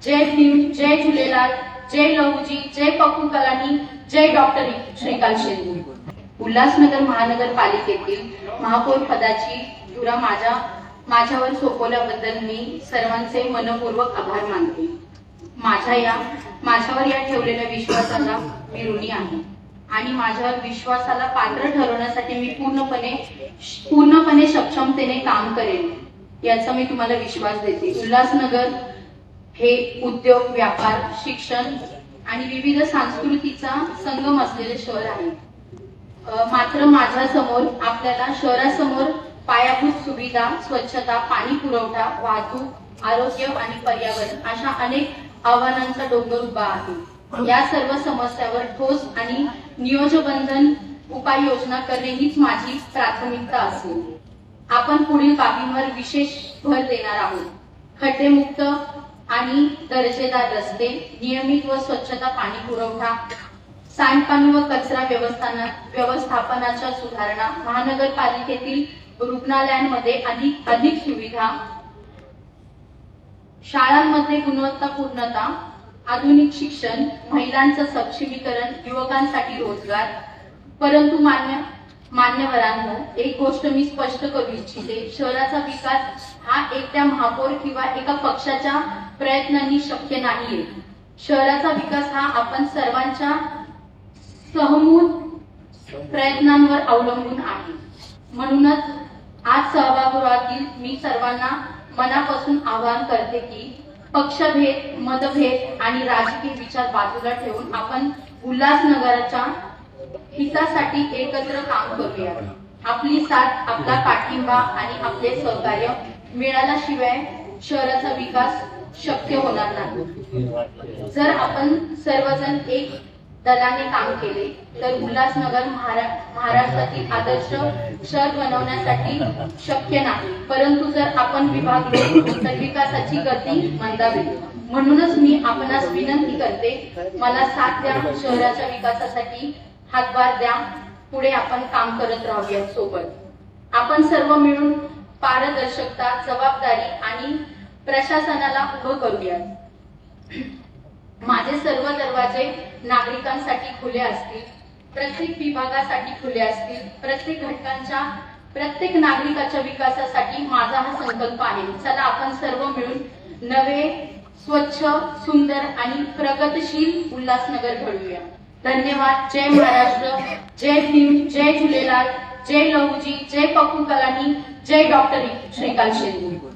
जय भीम, जय झूलेलाल, जय लहूजी, जय पप्पू कलानी, जय doctor Shrikant Shinde. Ulhasnagar महानगरपालिकेतील महापौर पदाची धुरा माझ्यावर सोपवल्याबद्दल मी सर्वांचे मनपूर्वक आभार मानते। माझ्यावर या ठेवलेल्या विश्वासाला मी ऋणी आहे आणि माझ्या विश्वासाला पात्र ठरवण्यासाठी मी पूर्णपणे सक्षमतेने काम करेन याचा मी तुम्हाला विश्वास देते। उल्हासनगर हे उद्योग, व्यापार, शिक्षण आणि विविध संस्कृतीचा संगम असलेले शहर आहे। मात्र माझ्यासमोर आपल्याला शहरासमोर पायाभूत सुविधा, स्वच्छता, पाणी पुरवठा, वाहतूक, आरोग्य आणि पर्यावरण अशा अनेक आव्हानांचा डोंगर उभा आहे। या सर्व समस्यावर ठोस आणि नियोजनबद्ध उपाययोजना करणे हीच माझी प्राथमिकता असेल। आपण पुढील बाबींवर विशेष भर देणार आहोत। खड्डेमुक्त आणि दर्जेदार रस्ते, नियमित व स्वच्छता, पाणी पुरवठा, सांडपाणी व कचरा व्यवस्थापनाच्या सुधारणा, महानगरपालिकेतील रुग्णालयांमध्ये अधिक सुविधा, शाळांमध्ये गुणवत्तापूर्णता, आधुनिक शिक्षण, महिलांचं सक्षमीकरण, युवकांसाठी रोजगार। परंतु मान्यवरांनो, एक गोष्ट मी स्पष्ट करू इच्छिते, शहराचा विकास हा एकट्या महापौर किंवा एका पक्षाच्या प्रयत्नांनी शक्य नाहीये। शहराचा विकास हा आपण सर्वांच्या सहमूत प्रयत्नांवर अवलंबून आहे। म्हणूनच आज सभागृहातील मी सर्वांना मनापासून आवाहन करते की पक्षभेद, मतभेद आणि राजकीय विचार बाजूला ठेवून आपण उल्हासनगराच्या हितासाठी एकत्र काम करूया। आपली साथ, आपला पाठिंबा आणि आपले सहकार्य मिळाल्याशिवाय शहराचा विकास शक्य होणार नाही। जर आपण सर्वजण एक दलाने काम केले तर उल्हासनगर महाराष्ट्रातील आदर्श शहर बनवण्यासाठी शक्य नाही। परंतु जर आपण विभागलो तर विकासाची गती मंदावेल। म्हणूनच मी आपणास विनंती करते, मला साथ द्या, शहराच्या विकासासाठी हातभार द्या, पुढे आपण काम करत राहूया सोबत। आपण सर्व मिळून पारदर्शकता, जबाबदारी आणि प्रशासनाला उभं करूया। माझे सर्व दरवाजे नागरिकांसाठी खुले असतील, प्रत्येक विभागासाठी खुले असतील, प्रत्येक नागरिकाच्या विकासासाठी माझा हा संकल्प आहे। चला आपण सर्व मिळून नवे, स्वच्छ, सुंदर आणि प्रगतशील उल्हासनगर घडवूया। धन्यवाद। जय महाराष्ट्र, जय भीम, जय झूलेलाल, जय लहूजी, जय पप्पू कलानी, जय डॉक्टर श्रीकांत शिंदे।